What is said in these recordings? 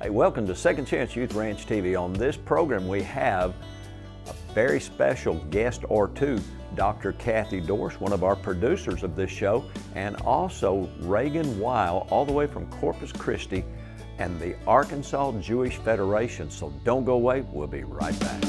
Hey, welcome to Second Chance Youth Ranch TV. On this program, we have a very special guest or two, Dr. Cathie Dorsch, one of our producers of this show, and also Reagan Weil, all the way from Corpus Christi, and the Arkansas Jewish Federation. So don't go away, we'll be right back.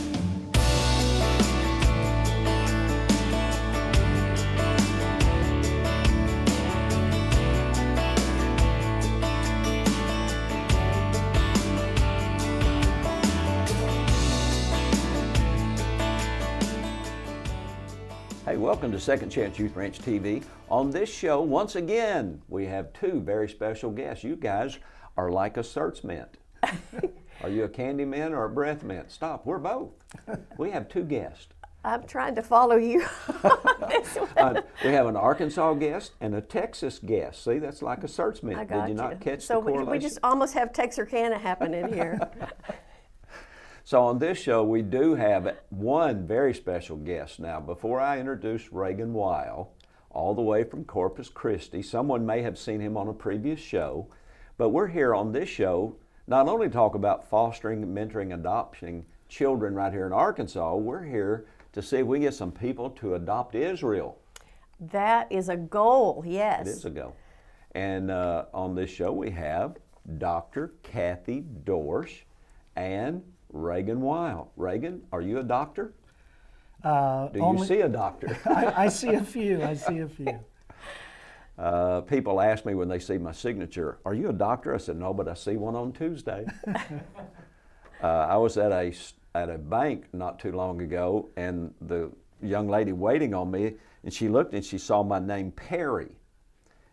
Hey, welcome to Second Chance Youth Ranch TV. On this show, once again, we have two very special guests. You guys are like a search mint. Are you a candy mint or a breath mint? Stop, we're both. We have two guests. I'm trying to follow you on this one. We have an Arkansas guest and a Texas guest. See, that's like a search mint. I got Did you not catch so the correlation? we just almost have Texarkana happening here. So on this show, we do have one very special guest. Now, before I introduce Reagan Weil, all the way from Corpus Christi, someone may have seen him on a previous show, but we're here on this show not only to talk about fostering, mentoring, adopting children right here in Arkansas, we're here to see if we get some people to adopt Israel. That is a goal, yes. It is a goal. And on this show, we have Dr. Cathie Dorsch and Reagan Weil. Reagan, are you a doctor? Do you see a doctor? I see a few. People ask me when they see my signature, are you a doctor? I said, no, but I see one on Tuesday. I was at a bank not too long ago, and the young lady waiting on me, and she looked and she saw my name, Perry.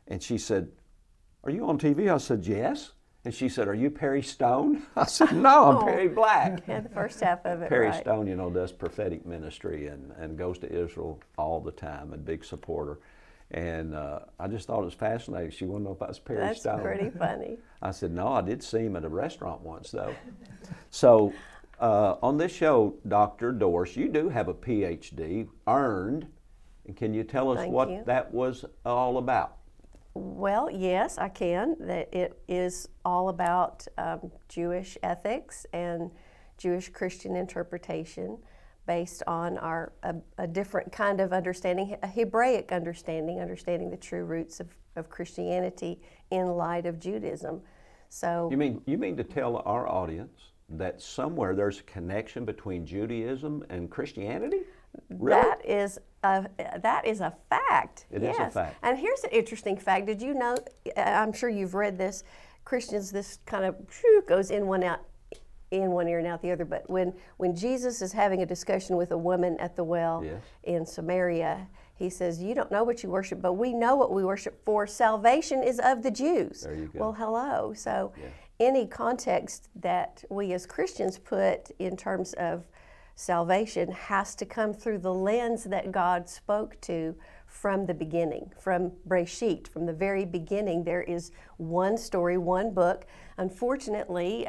And she said, are you on TV? I said, yes. And she said, are you Perry Stone? I said, no, I'm Perry Black. Yeah, the first half of it, Perry right. Stone, you know, does prophetic ministry and goes to Israel all the time, a big supporter. And I just thought it was fascinating. She wanted to know if I was Perry Stone. That's pretty funny. I said, no, I did see him at a restaurant once, though. So on this show, Dr. Dorsch, you do have a PhD, earned. And can you tell us Thank what you. that was all about? Well, yes, I can. That it is all about Jewish ethics and Jewish Christian interpretation based on a different kind of understanding, a Hebraic understanding the true roots of Christianity in light of Judaism. So You mean to tell our audience that somewhere there's a connection between Judaism and Christianity? Really? that is a fact. It yes. is a fact. And here's an interesting fact. Did you know, I'm sure you've read this, Christians, this kind of goes in one out, in one ear and out the other, but when Jesus is having a discussion with a woman at the well Yes. in Samaria, he says, you don't know what you worship, but we know what we worship, for salvation is of the Jews. There you go. Well, hello. So Yeah. any context that we as Christians put in terms of salvation has to come through the lens that God spoke to from the beginning, from Breshit, from the very beginning. There is one story, one book. Unfortunately,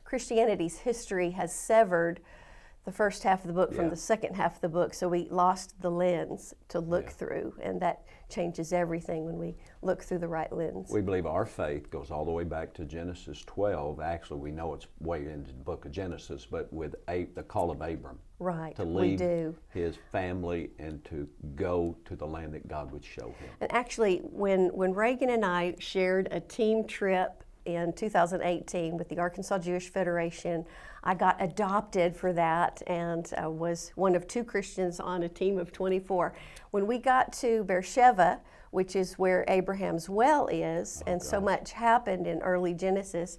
Christianity's history has severed the first half of the book from the second half of the book, so we lost the lens to look through, and that changes everything when we look through the right lens. We believe our faith goes all the way back to Genesis 12. Actually, we know it's way into the book of Genesis, but with the call of Abram. Right, To we leave do. his family and to go to the land that God would show him. And actually, when Reagan and I shared a team trip in 2018 with the Arkansas Jewish Federation, I got adopted for that and was one of two Christians on a team of 24. When we got to Beersheba, which is where Abraham's well is, and so much happened in early Genesis,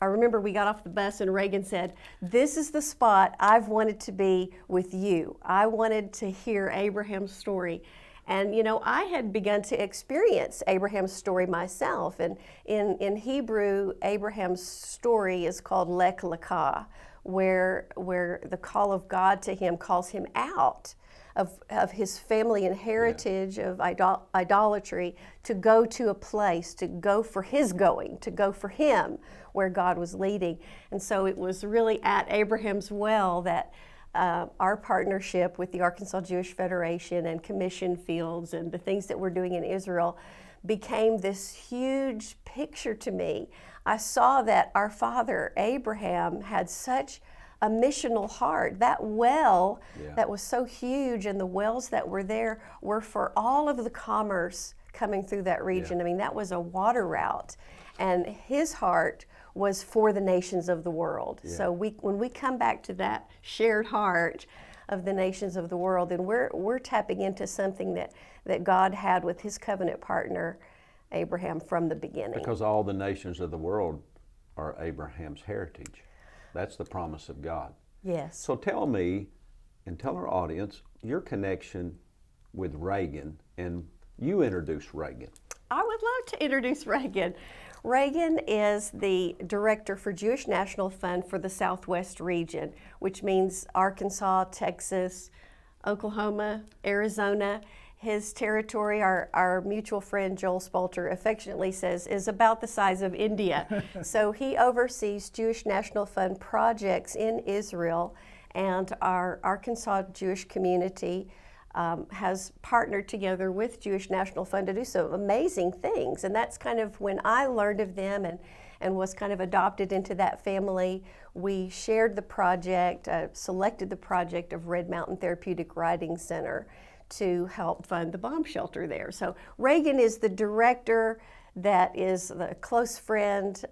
I remember we got off the bus and Reagan said, this is the spot I've wanted to be with you. I wanted to hear Abraham's story. And you know, I had begun to experience Abraham's story myself. And in Hebrew, Abraham's story is called Lech Lekah, where the call of God to him calls him out of his family and heritage of idolatry to go to a place, to go for his going, to go for him where God was leading. And so it was really at Abraham's well that our partnership with the Arkansas Jewish Federation and commission fields and the things that we're doing in Israel became this huge picture to me. I saw that our father, Abraham, had such a missional heart. That well that was so huge, and the wells that were there were for all of the commerce coming through that region. I mean, that was a water route, and his heart was for the nations of the world. So when we come back to that shared heart of the nations of the world, then we're tapping into something that God had with his covenant partner, Abraham, from the beginning. Because all the nations of the world are Abraham's heritage. That's the promise of God. Yes. So tell me, and tell our audience, your connection with Reagan, and you introduced Reagan. I would love to introduce Reagan. Reagan is the director for Jewish National Fund for the Southwest region, which means Arkansas, Texas, Oklahoma, Arizona. His territory, our mutual friend Joel Spalter affectionately says, is about the size of India. So he oversees Jewish National Fund projects in Israel, and our Arkansas Jewish community has partnered together with Jewish National Fund to do some amazing things. And that's kind of when I learned of them and was kind of adopted into that family. We shared the project, selected the project of Red Mountain Therapeutic Riding Center to help fund the bomb shelter there. So Reagan is the director that is the close friend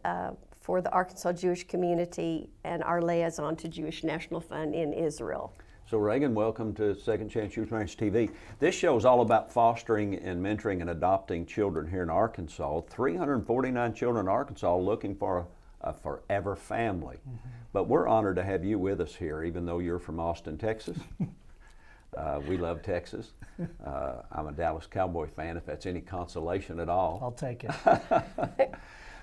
for the Arkansas Jewish community and our liaison to Jewish National Fund in Israel. So Reagan, welcome to Second Chance Youth Ranch TV. This show is all about fostering and mentoring and adopting children here in Arkansas. 349 children in Arkansas looking for a forever family. But we're honored to have you with us here, even though you're from Austin, Texas. We love Texas. I'm a Dallas Cowboy fan, if that's any consolation at all. I'll take it.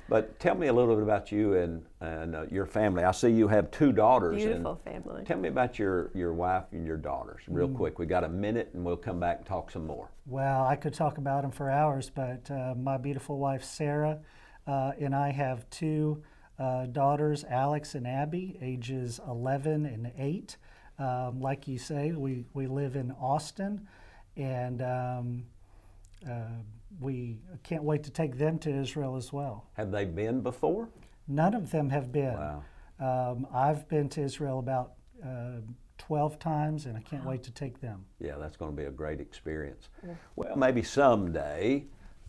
But tell me a little bit about you and your family. I see you have two daughters. Beautiful family. Tell me about your wife and your daughters real quick. We got a minute and we'll come back and talk some more. Well, I could talk about them for hours, but my beautiful wife Sarah and I have two daughters, Alex and Abby, ages 11 and 8. Like you say, we live in Austin, and we can't wait to take them to Israel as well. Have they been before? None of them have been. Wow. I've been to Israel about 12 times, and I can't wait to take them. Yeah, that's going to be a great experience. Well, maybe someday,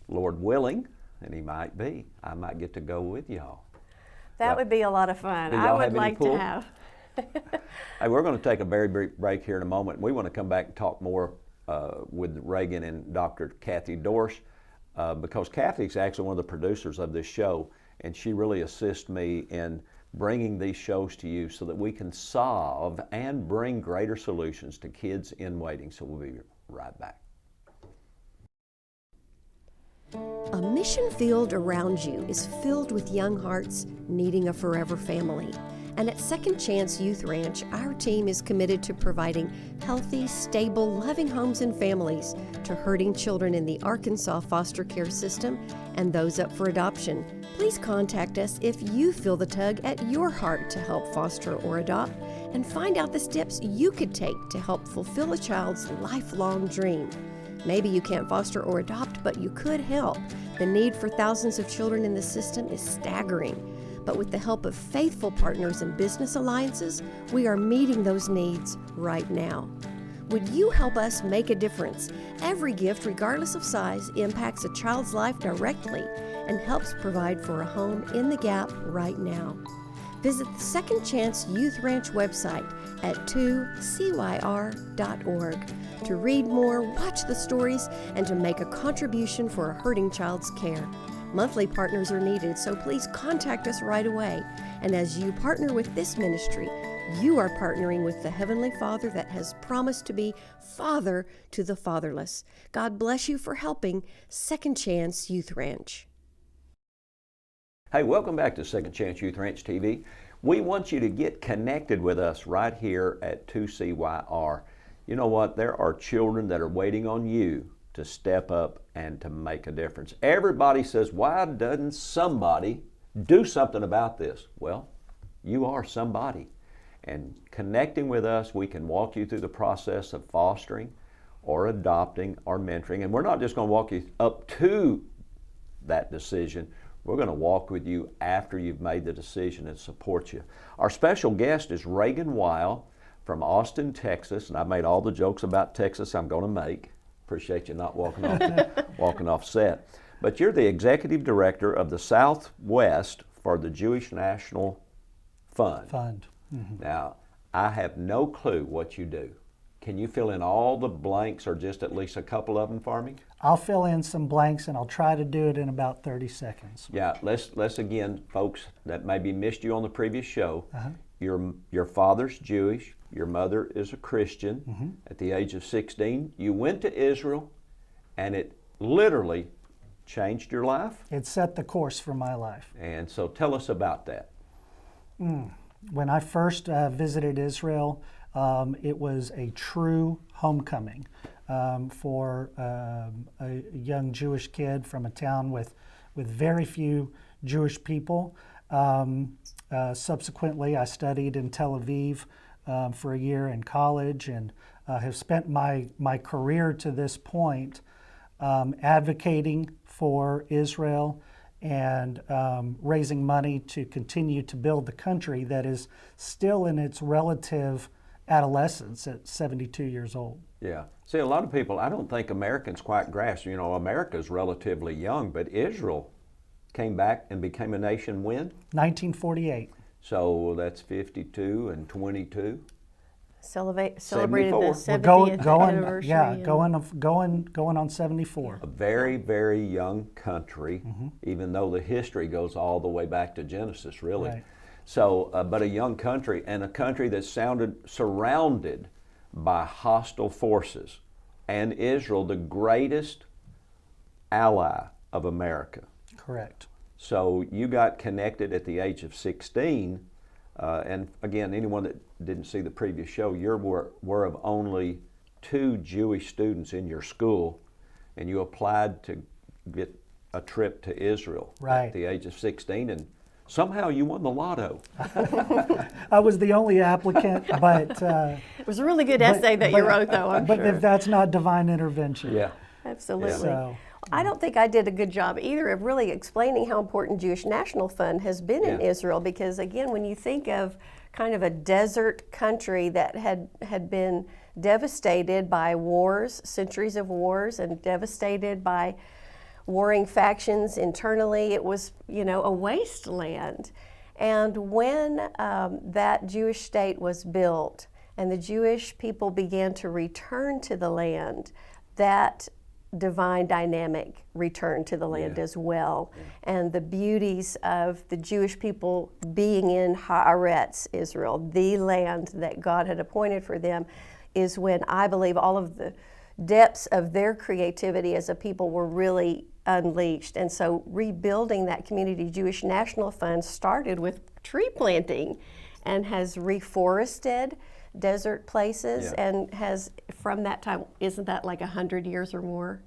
Lord willing, and he might be, I might get to go with y'all. That would be a lot of fun. Do I y'all would have any like pool? to have. Hey, we're going to take a very brief break here in a moment. We want to come back and talk more with Reagan and Dr. Cathie Dorsch because Cathie's actually one of the producers of this show, and she really assists me in bringing these shows to you so that we can solve and bring greater solutions to kids in waiting. So we'll be right back. A mission field around you is filled with young hearts needing a forever family. And at Second Chance Youth Ranch, our team is committed to providing healthy, stable, loving homes and families to hurting children in the Arkansas foster care system and those up for adoption. Please contact us if you feel the tug at your heart to help foster or adopt, and find out the steps you could take to help fulfill a child's lifelong dream. Maybe you can't foster or adopt, but you could help. The need for thousands of children in the system is staggering. But with the help of faithful partners and business alliances, we are meeting those needs right now. Would you help us make a difference? Every gift, regardless of size, impacts a child's life directly and helps provide for a home in the gap right now. Visit the Second Chance Youth Ranch website at 2CYR.org to read more, watch the stories, and to make a contribution for a hurting child's care. Monthly partners are needed, so please contact us right away. And as you partner with this ministry, you are partnering with the Heavenly Father that has promised to be Father to the fatherless. God bless you for helping Second Chance Youth Ranch. Hey, welcome back to Second Chance Youth Ranch TV. We want you to get connected with us right here at 2CYR. You know what? There are children that are waiting on you to step up and to make a difference. Everybody says, why doesn't somebody do something about this? Well, you are somebody. And connecting with us, we can walk you through the process of fostering or adopting or mentoring. And we're not just going to walk you up to that decision. We're going to walk with you after you've made the decision and support you. Our special guest is Reagan Weil from Austin, Texas, and I made all the jokes about Texas I'm going to make. Appreciate you not walking off set. But you're the executive director of the Southwest for the Jewish National Fund. Mm-hmm. Now, I have no clue what you do. Can you fill in all the blanks or just at least a couple of them for me? I'll fill in some blanks, and I'll try to do it in about 30 seconds. Yeah, let's again, folks that maybe missed you on the previous show. Your father's Jewish, your mother is a Christian. Mm-hmm. At the age of 16, you went to Israel, and it literally changed your life. It set the course for my life. And so tell us about that. When I first visited Israel, it was a true homecoming for a young Jewish kid from a town with very few Jewish people. Subsequently, I studied in Tel Aviv for a year in college, and have spent my career to this point advocating for Israel and raising money to continue to build the country that is still in its relative adolescence at 72 years old. Yeah. See, a lot of people, I don't think Americans quite grasp, America's relatively young, but Israel came back and became a nation when? 1948. So that's 52 and 22. Celebrated 74. the We're 70th anniversary. Yeah, going on 74. A very, very young country, even though the history goes all the way back to Genesis, really. Right. So, but a young country, and a country that's surrounded by hostile forces, and Israel, the greatest ally of America. Correct. So you got connected at the age of 16, and again, anyone that didn't see the previous show, you were of only 2 Jewish students in your school, and you applied to get a trip to Israel Right. at the age of 16, and somehow you won the lotto. I was the only applicant, but It was a really good essay that you wrote, though, I'm but sure. if that's not divine intervention. Yeah. Absolutely. So, I don't think I did a good job either of really explaining how important Jewish National Fund has been in Yeah. Israel, because again, when you think of kind of a desert country that had been devastated by wars, centuries of wars, and devastated by warring factions internally, it was, a wasteland. And when that Jewish state was built and the Jewish people began to return to the land, that divine dynamic returned to the land as well. And the beauties of the Jewish people being in Haaretz, Israel, the land that God had appointed for them, is when I believe all of the depths of their creativity as a people were really unleashed. And so rebuilding that community Jewish National Fund started with tree planting and has reforested desert places and has, from that time, isn't that like 100 years or more,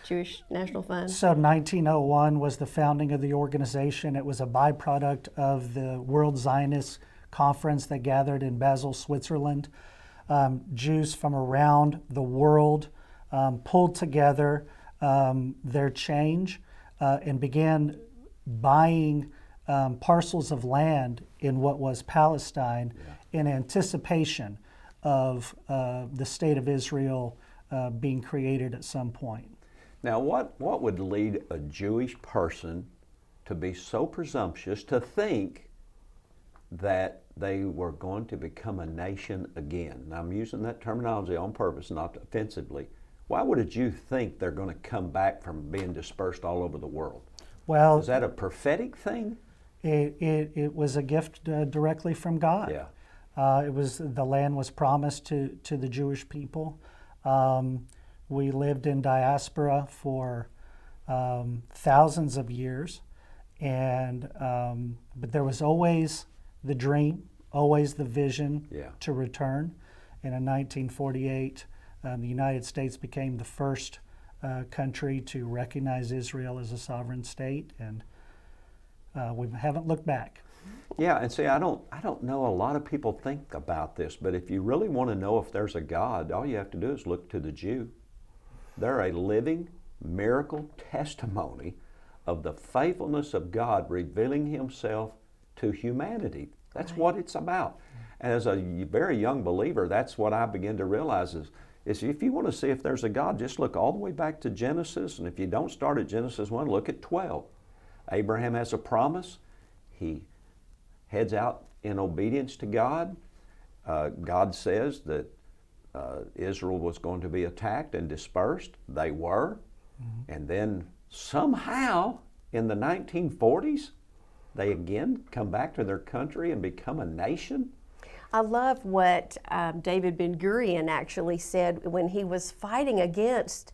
Jewish National Fund? So 1901 was the founding of the organization. It was a byproduct of the World Zionist Conference that gathered in Basel, Switzerland. Jews from around the world pulled together their change and began buying parcels of land in what was Palestine in anticipation of the state of Israel being created at some point. Now, what would lead a Jewish person to be so presumptuous to think that they were going to become a nation again? Now, I'm using that terminology on purpose, not offensively. Why would a Jew think they're going to come back from being dispersed all over the world? Well, Is that a prophetic thing? it was a gift directly from God. Yeah. The land was promised to the Jewish people. We lived in diaspora for thousands of years, and but there was always the dream, always the vision to return. And in 1948, the United States became the first country to recognize Israel as a sovereign state, and we haven't looked back. Yeah, and see, I don't know, a lot of people think about this, but if you really want to know if there's a God, all you have to do is look to the Jew. They're a living miracle testimony of the faithfulness of God revealing himself to humanity. That's what it's about. And as a very young believer, that's what I begin to realize is if you want to see if there's a God, just look all the way back to Genesis. And if you don't start at Genesis 1, look at 12. Abraham has a promise. He heads out in obedience to God. God says that Israel was going to be attacked and dispersed. They were. And then somehow in the 1940s, they again come back to their country and become a nation. I love what David Ben-Gurion actually said when he was fighting against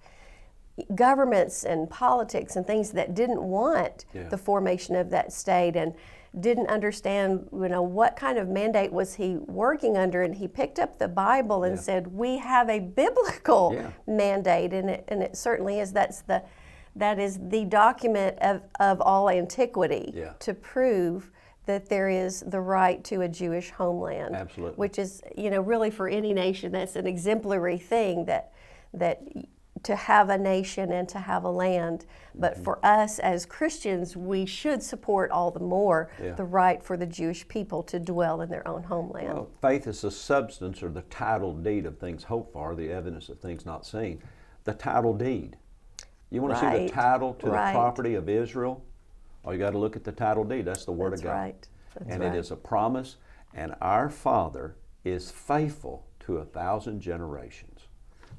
governments and politics and things that didn't want the formation of that state and didn't understand, what kind of mandate was he working under, and he picked up the Bible and said, we have a biblical mandate, and it certainly is. That is the document of all antiquity to prove that there is the right to a Jewish homeland. Absolutely. Which is, really for any nation, that's an exemplary thing that to have a nation and to have a land. But for us as Christians, we should support all the more the right for the Jewish people to dwell in their own homeland. Well, faith is the substance or the title deed of things hoped for, the evidence of things not seen. The title deed. You want to see the title to the property of Israel? Oh, you got to look at the title deed. That's the Word of God. Right. And it is a promise, and our Father is faithful to 1,000 generations.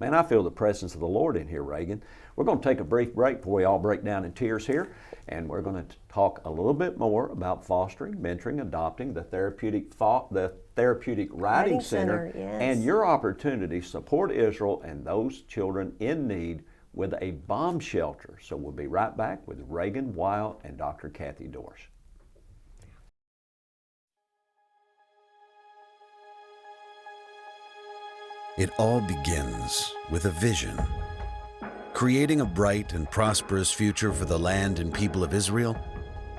Man, I feel the presence of the Lord in here, Reagan. We're going to take a brief break before we all break down in tears here, and we're going to talk a little bit more about fostering, mentoring, adopting, the Therapeutic Writing Center, and your opportunity to support Israel and those children in need with a bomb shelter. So we'll be right back with Reagan, Weil, and Dr. Cathie Dorsch. It all begins with a vision. Creating a bright and prosperous future for the land and people of Israel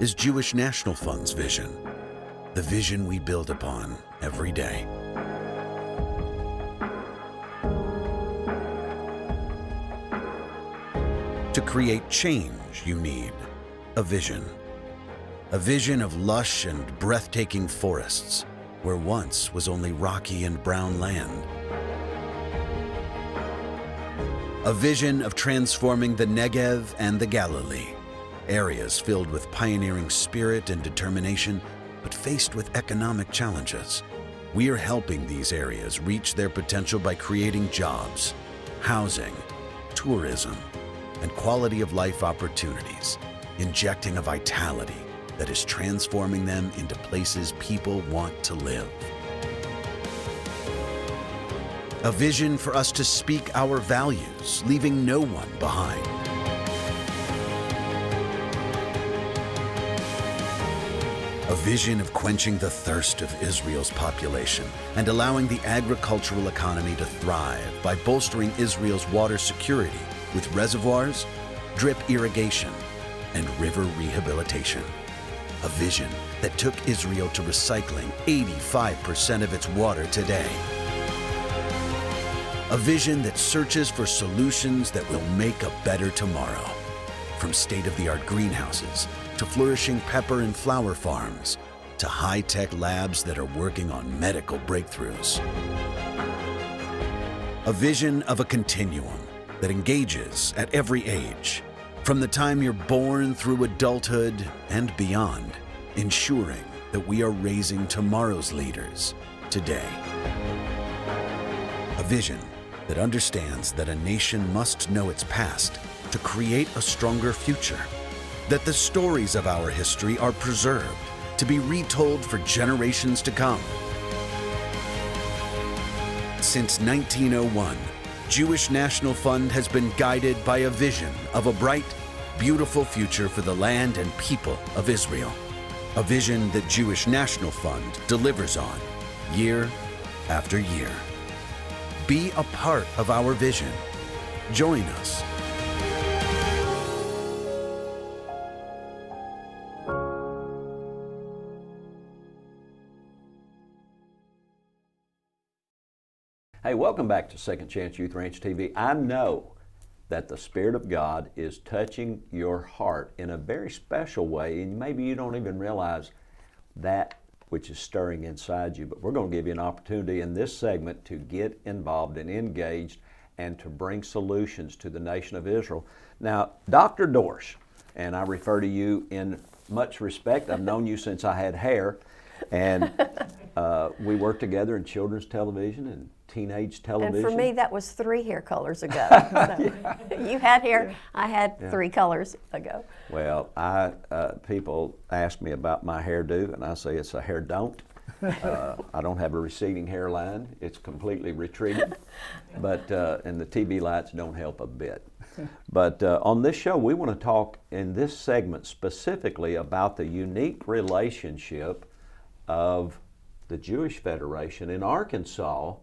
is Jewish National Fund's vision, the vision we build upon every day. To create change, you need a vision. A vision of lush and breathtaking forests where once was only rocky and brown land. A vision of transforming the Negev and the Galilee, areas filled with pioneering spirit and determination, but faced with economic challenges. We are helping these areas reach their potential by creating jobs, housing, tourism, and quality of life opportunities, injecting a vitality that is transforming them into places people want to live. A vision for us to speak our values, leaving no one behind. A vision of quenching the thirst of Israel's population and allowing the agricultural economy to thrive by bolstering Israel's water security with reservoirs, drip irrigation, and river rehabilitation. A vision that took Israel to recycling 85% of its water today. A vision that searches for solutions that will make a better tomorrow. From state-of-the-art greenhouses to flourishing pepper and flower farms to high-tech labs that are working on medical breakthroughs. A vision of a continuum that engages at every age, from the time you're born through adulthood and beyond, ensuring that we are raising tomorrow's leaders today. A vision that understands that a nation must know its past to create a stronger future, that the stories of our history are preserved to be retold for generations to come. Since 1901, Jewish National Fund has been guided by a vision of a bright, beautiful future for the land and people of Israel. A vision that Jewish National Fund delivers on year after year. Be a part of our vision. Join us. Hey, welcome back to Second Chance Youth Ranch TV. I know that the Spirit of God is touching your heart in a very special way, and maybe you don't even realize that which is stirring inside you. But we're going to give you an opportunity in this segment to get involved and engaged and to bring solutions to the nation of Israel. Now, Dr. Dorsch, and I refer to you in much respect. I've known you since I had hair, and we worked together in children's television and teenage television. And for me, that was 3 hair colors ago. So you had hair, I had 3 colors ago. Well, people ask me about my hairdo, and I say it's a hair don't. I don't have a receding hairline. It's completely retreated, but and the TV lights don't help a bit. But on this show, we want to talk in this segment specifically about the unique relationship of the Jewish Federation in Arkansas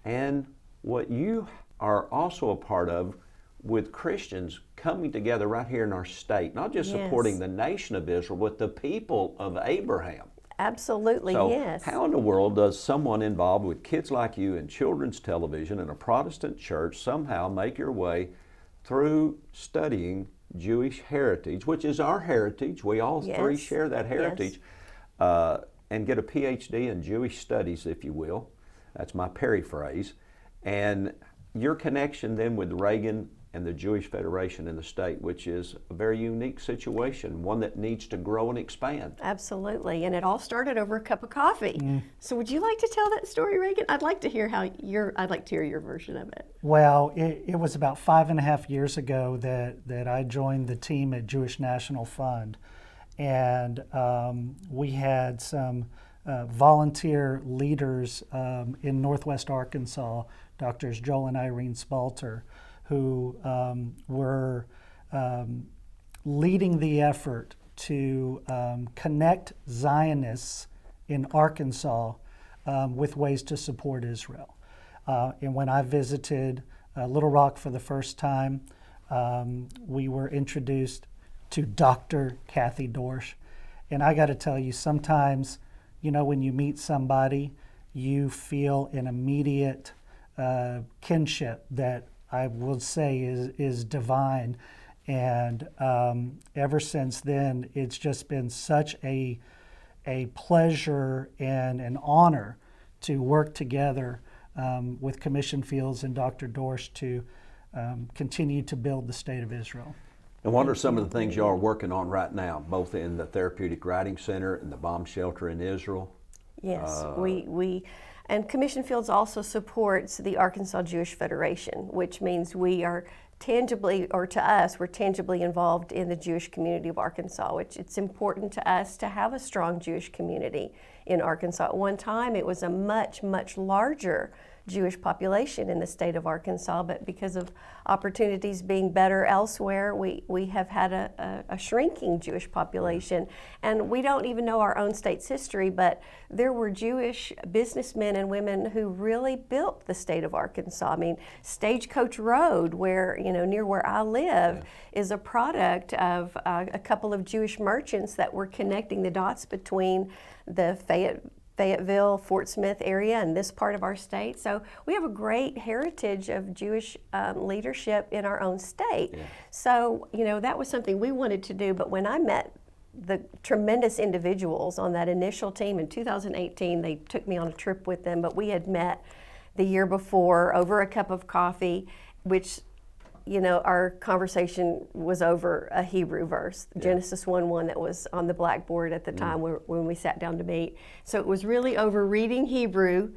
and what you are also a part of with Christians coming together right here in our state, not just supporting the nation of Israel, but the people of Abraham. Absolutely, So yes. how in the world does someone involved with kids like you in children's television in a Protestant church somehow make your way through studying Jewish heritage, which is our heritage, we all three share that heritage, and get a PhD in Jewish studies, if you will. That's my paraphrase. And your connection then with Reagan and the Jewish Federation in the state, which is a very unique situation, one that needs to grow and expand. Absolutely, and it all started over a cup of coffee. So would you like to tell that story, Reagan? I'd like to hear your version of it. Well, it was about 5.5 years ago that I joined the team at Jewish National Fund, and we had some volunteer leaders in Northwest Arkansas, Doctors Joel and Irene Spalter, who were leading the effort to connect Zionists in Arkansas with ways to support Israel. And when I visited Little Rock for the first time, we were introduced to Dr. Cathie Dorsch. And I got to tell you, sometimes, you know, when you meet somebody, you feel an immediate kinship that I will say is divine. And ever since then, it's just been such a pleasure and an honor to work together with Commission Fields and Dr. Dorsch to continue to build the state of Israel. And what are some of the things you are working on right now, both in the Therapeutic Writing Center and the bomb shelter in Israel? Yes, and Commission Fields also supports the Arkansas Jewish Federation, which means we are tangibly, or to us, we're tangibly involved in the Jewish community of Arkansas, which it's important to us to have a strong Jewish community in Arkansas. At one time, it was a much, much larger Jewish population in the state of Arkansas, but because of opportunities being better elsewhere, we have had a shrinking Jewish population. And we don't even know our own state's history, but there were Jewish businessmen and women who really built the state of Arkansas. I mean, Stagecoach Road, where, you know, near where I live, is a product of a couple of Jewish merchants that were connecting the dots between the Fayetteville, Fort Smith area and this part of our state. So we have a great heritage of Jewish leadership in our own state. So, you know, that was something we wanted to do, but when I met the tremendous individuals on that initial team in 2018, they took me on a trip with them, but we had met the year before over a cup of coffee, which, you know, our conversation was over a Hebrew verse, Genesis 1:1, that was on the blackboard at the time when we sat down to meet. So it was really over reading Hebrew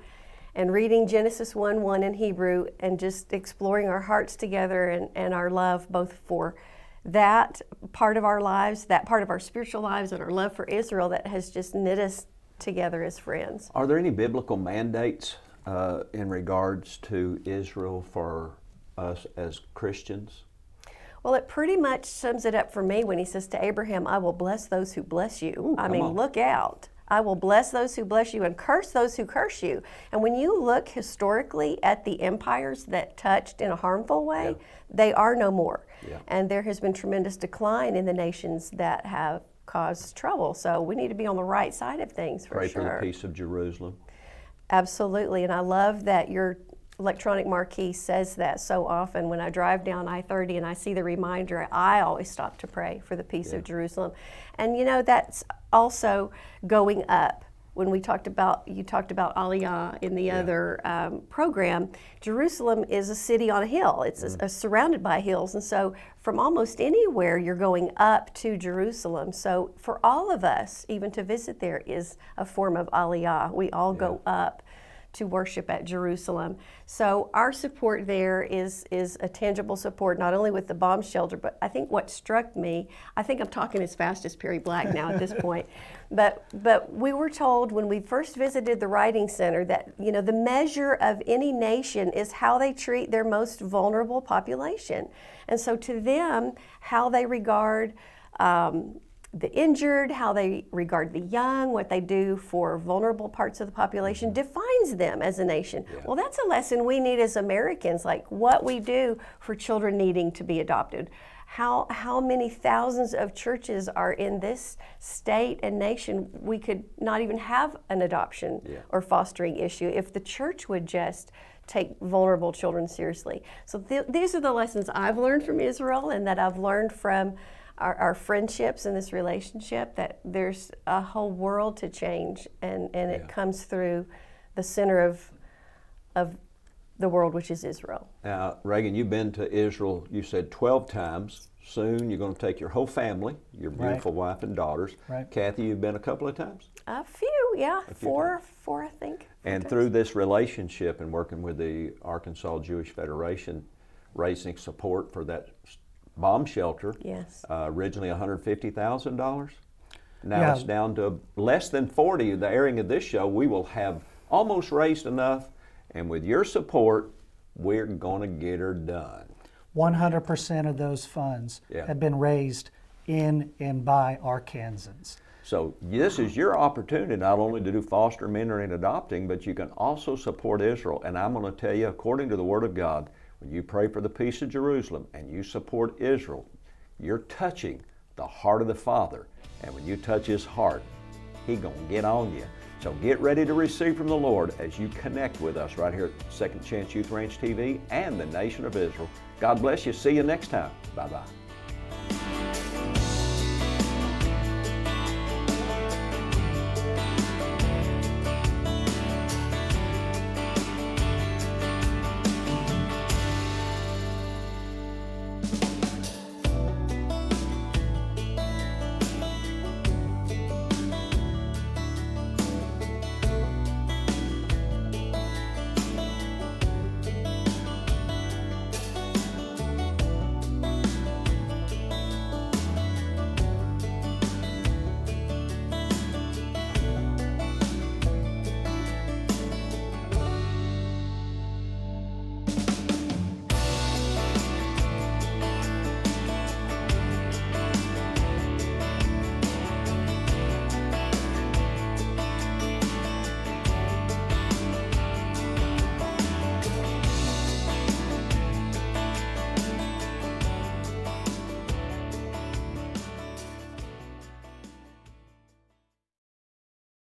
and reading Genesis 1:1 in Hebrew and just exploring our hearts together and our love both for that part of our lives, that part of our spiritual lives, and our love for Israel that has just knit us together as friends. Are there any biblical mandates in regards to Israel for us as Christians? Well, it pretty much sums it up for me when he says to Abraham, I will bless those who bless you. Ooh, I mean, look out. I will bless those who bless you and curse those who curse you. And when you look historically at the empires that touched in a harmful way, they are no more. And there has been tremendous decline in the nations that have caused trouble. So we need to be on the right side of things for Pray sure. for the peace of Jerusalem. Absolutely. And I love that you're electronic marquee says that so often. When I drive down I-30 and I see the reminder, I always stop to pray for the peace of Jerusalem. And you know, that's also going up. When you talked about Aliyah in the other program, Jerusalem is a city on a hill. It's surrounded by hills. And so from almost anywhere, you're going up to Jerusalem. So for all of us, even to visit there is a form of Aliyah. We all go up to worship at Jerusalem. So our support there is a tangible support, not only with the bomb shelter, but I think what struck me, I think I'm talking as fast as Perry Black now at this point, but we were told when we first visited the Writing Center that, you know, the measure of any nation is how they treat their most vulnerable population. And so to them, how they regard the injured, how they regard the young, what they do for vulnerable parts of the population defines them as a nation. Well, that's a lesson we need as Americans, like what we do for children needing to be adopted. How many thousands of churches are in this state and nation? We could not even have an adoption or fostering issue if the church would just take vulnerable children seriously. So these are the lessons I've learned from Israel and that I've learned from our friendships in this relationship, that there's a whole world to change, and it comes through the center of the world, which is Israel. Now, Reagan, you've been to Israel, you said 12 times. Soon you're going to take your whole family, your beautiful wife and daughters. Right. Cathie, you've been a couple of times? A few, yeah, four, I think. And through this relationship and working with the Arkansas Jewish Federation, raising support for that bomb shelter, originally $150,000. Now it's down to less than 40. The airing of this show, we will have almost raised enough, and with your support, we're going to get her done. 100% of those funds have been raised in and by Arkansans. So this is your opportunity not only to do foster, mentoring, and adopting, but you can also support Israel. And I'm going to tell you, according to the Word of God, when you pray for the peace of Jerusalem and you support Israel, you're touching the heart of the Father. And when you touch His heart, He's going to get on you. So get ready to receive from the Lord as you connect with us right here at Second Chance Youth Ranch TV and the Nation of Israel. God bless you. See you next time. Bye-bye.